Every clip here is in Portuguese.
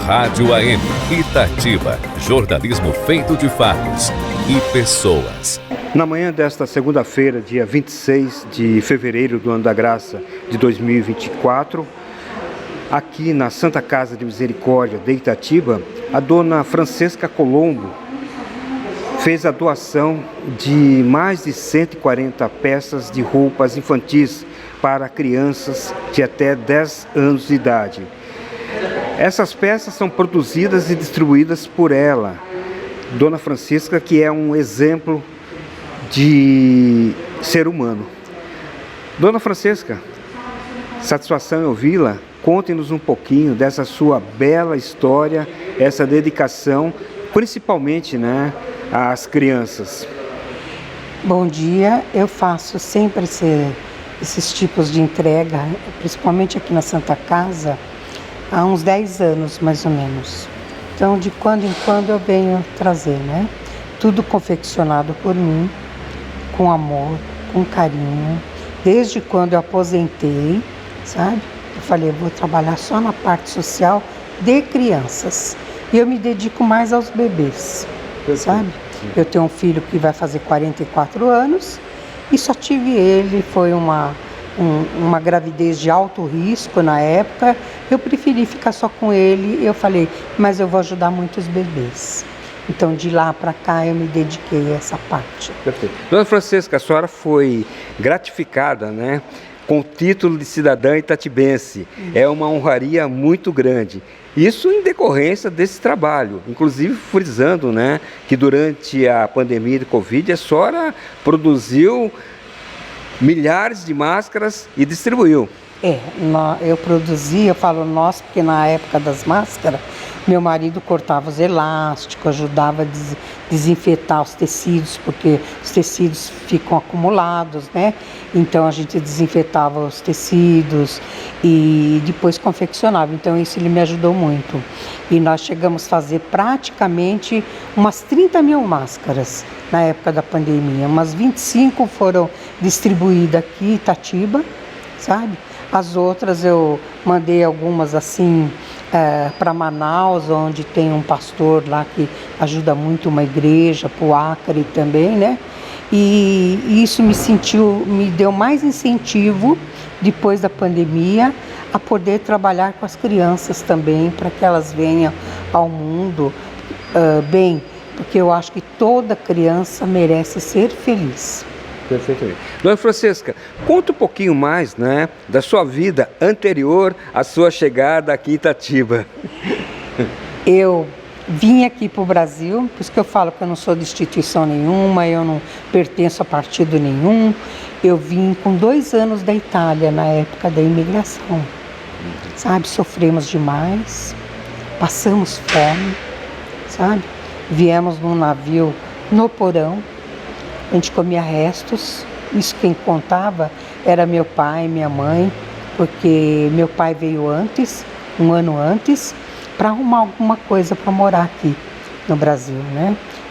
Rádio AM Itatiba. Jornalismo feito de fatos e pessoas. Na manhã desta segunda-feira, dia 26 de fevereiro do ano da graça de 2024, aqui na Santa Casa de Misericórdia de Itatiba, a dona Francesca Colombo fez a doação de mais de 140 peças de roupas infantis para crianças de até 10 anos de idade. Essas peças são produzidas e distribuídas por ela, dona Francisca, que é um exemplo de ser humano. Dona Francisca, satisfação em ouvi-la. Conte-nos um pouquinho dessa sua bela história, essa dedicação, principalmente, às crianças. Bom dia, eu faço sempre esses tipos de entrega, principalmente aqui na Santa Casa, há uns 10 anos mais ou menos. Então, de quando em quando eu venho trazer, Tudo confeccionado por mim, com amor, com carinho. Desde quando eu aposentei, sabe? Eu falei, eu vou trabalhar só na parte social de crianças. E eu me dedico mais aos bebês, sabe? Eu tenho um filho que vai fazer 44 anos e só tive ele, foi uma gravidez de alto risco na época. Eu preferi ficar só com ele. Eu falei, mas eu vou ajudar muitos bebês. Então, de lá para cá, eu me dediquei a essa parte. Perfeito. Dona Francisca, a senhora foi gratificada, com o título de cidadã itatibense. É uma honraria muito grande. Isso em decorrência desse trabalho. Inclusive, frisando, que durante a pandemia de Covid, a senhora produziu milhares de máscaras e distribuiu. Eu produzi, eu falo nós, porque na época das máscaras, meu marido cortava os elásticos, ajudava a desinfetar os tecidos, porque os tecidos ficam acumulados, Então a gente desinfetava os tecidos e depois confeccionava. Então isso ele me ajudou muito. E nós chegamos a fazer praticamente umas 30 mil máscaras na época da pandemia. Umas 25 foram distribuídas aqui em Itatiba, sabe? As outras eu mandei algumas assim para Manaus, onde tem um pastor lá que ajuda muito uma igreja, para o Acre também, E isso me deu mais incentivo depois da pandemia a poder trabalhar com as crianças também, para que elas venham ao mundo bem, porque eu acho que toda criança merece ser feliz. Perfeitamente. Dona Francisca, conta um pouquinho mais, da sua vida anterior à sua chegada aqui em Itatiba. Eu vim aqui para o Brasil, por isso que eu falo que eu não sou de instituição nenhuma, eu não pertenço a partido nenhum. Eu vim com 2 anos da Itália, na época da imigração. Sabe, sofremos demais, passamos fome, sabe? Viemos num navio no porão. A gente comia restos, isso quem contava era meu pai e minha mãe, porque meu pai veio antes, um ano antes, para arrumar alguma coisa para morar aqui no Brasil,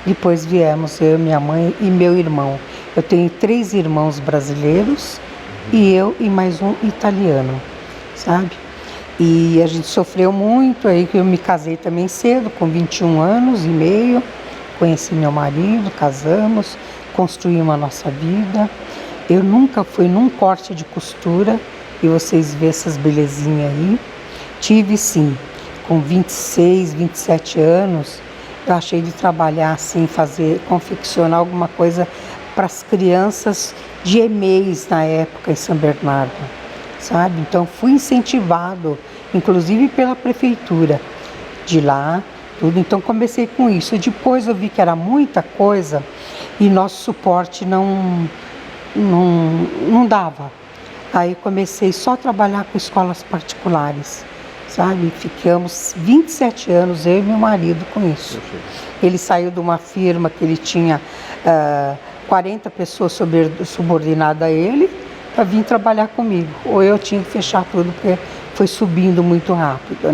Depois viemos eu, minha mãe e meu irmão. Eu tenho 3 irmãos brasileiros e eu e mais um italiano, sabe? E a gente sofreu muito, aí que eu me casei também cedo, com 21 anos e meio, conheci meu marido, casamos, construímos a nossa vida. Eu nunca fui num corte de costura, e vocês vê essas belezinhas aí. Tive sim, com 26, 27 anos, eu achei de trabalhar assim, confeccionar alguma coisa para as crianças de EMEIs na época em São Bernardo, sabe? Então fui incentivado, inclusive pela prefeitura de lá, tudo. Então comecei com isso. Depois eu vi que era muita coisa e nosso suporte não dava. Aí comecei só a trabalhar com escolas particulares, sabe? Ficamos 27 anos, eu e meu marido, com isso. Ele saiu de uma firma que ele tinha 40 pessoas subordinadas a ele, para vir trabalhar comigo. Ou eu tinha que fechar tudo, porque foi subindo muito rápido,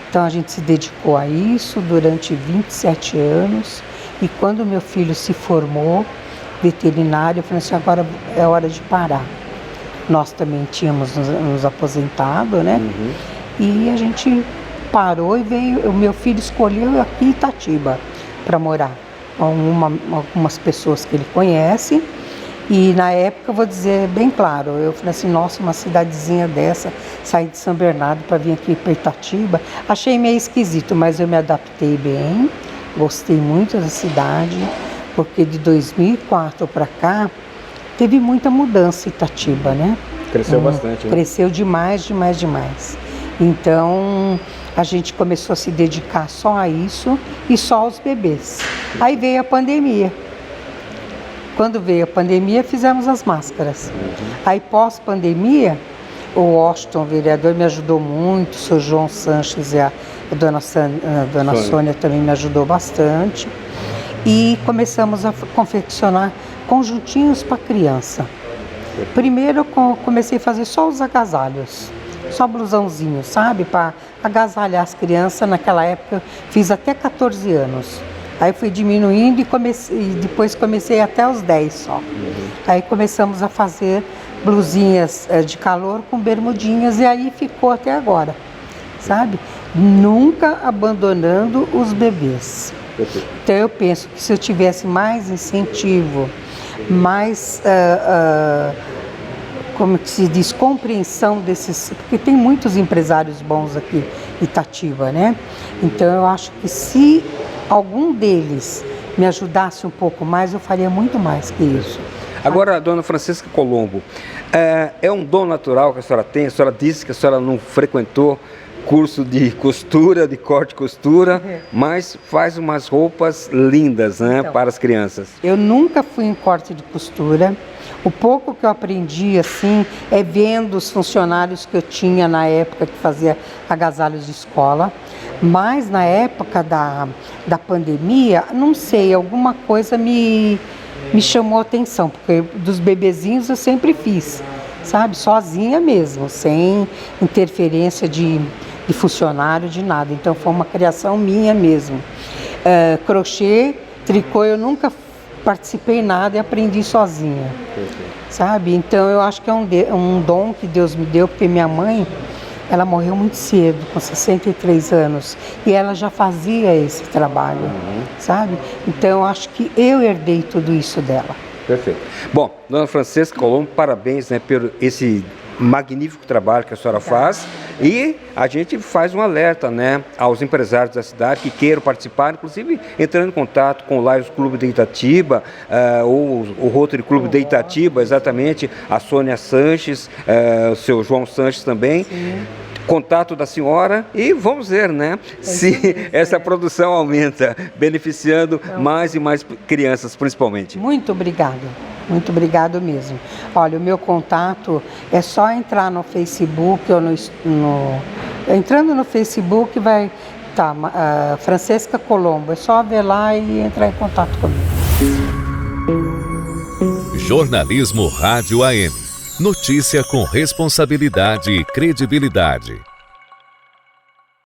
Então a gente se dedicou a isso durante 27 anos. E quando meu filho se formou, veterinário, eu falei assim, agora é hora de parar. Nós também tínhamos nos aposentado, E a gente parou e veio, o meu filho escolheu aqui em Itatiba para morar, com algumas pessoas que ele conhece. E na época, eu vou dizer bem claro, eu falei assim, nossa, uma cidadezinha dessa, sair de São Bernardo para vir aqui para Itatiba, achei meio esquisito, mas eu me adaptei bem, gostei muito da cidade, porque de 2004 para cá, teve muita mudança em Itatiba, né? Cresceu bastante, né? Cresceu demais, demais, demais. Então, a gente começou a se dedicar só a isso e só aos bebês. Aí veio a pandemia. Quando veio a pandemia, fizemos as máscaras. Aí, pós-pandemia, o Washington, o vereador, me ajudou muito, o seu João Sanches e a dona Sônia também me ajudou bastante. E começamos a confeccionar conjuntinhos para criança. Primeiro, eu comecei a fazer só os agasalhos, só blusãozinho, sabe? Para agasalhar as crianças. Naquela época, fiz até 14 anos. Aí fui diminuindo e depois comecei até os 10 só. Aí começamos a fazer blusinhas de calor com bermudinhas e aí ficou até agora, sabe? Nunca abandonando os bebês. Então eu penso que se eu tivesse mais incentivo, mais, como que se diz, compreensão desses, porque tem muitos empresários bons aqui em Itatiba, né? Então eu acho que se algum deles me ajudasse um pouco mais, eu faria muito mais que isso. Agora, dona Francisca Colombo, é um dom natural que a senhora tem? A senhora disse que a senhora não frequentou curso de costura, de corte e costura, mas faz umas roupas lindas, né, Então, para as crianças. Eu nunca fui em corte de costura. O pouco que eu aprendi, assim, é vendo os funcionários que eu tinha na época que fazia agasalhos de escola. Mas na época da pandemia, não sei, alguma coisa me chamou a atenção, porque dos bebezinhos eu sempre fiz, sabe, sozinha mesmo, sem interferência de funcionário, de nada. Então foi uma criação minha mesmo. Crochê, tricô, eu nunca participei nada e aprendi sozinha, sabe? Então eu acho que é um dom que Deus me deu, porque minha mãe, ela morreu muito cedo, com 63 anos, e ela já fazia esse trabalho, sabe? Então eu acho que eu herdei tudo isso dela. Perfeito. Bom, dona Francisca Colombo, parabéns, né, por esse magnífico trabalho que a senhora faz, e a gente faz um alerta, né, aos empresários da cidade que queiram participar, inclusive entrando em contato com o Lions Clube de Itatiba, ou o Rotary Clube de Itatiba, exatamente, a Sônia Sanches, o seu João Sanches também. Sim. Contato da senhora e vamos ver, né, se essa produção aumenta, beneficiando mais e mais crianças, principalmente. Muito obrigado mesmo. Olha, o meu contato é só entrar no Facebook ou entrando no Facebook vai Francisca Colombo, é só ver lá e entrar em contato comigo. Jornalismo Rádio AM. Notícia com responsabilidade e credibilidade.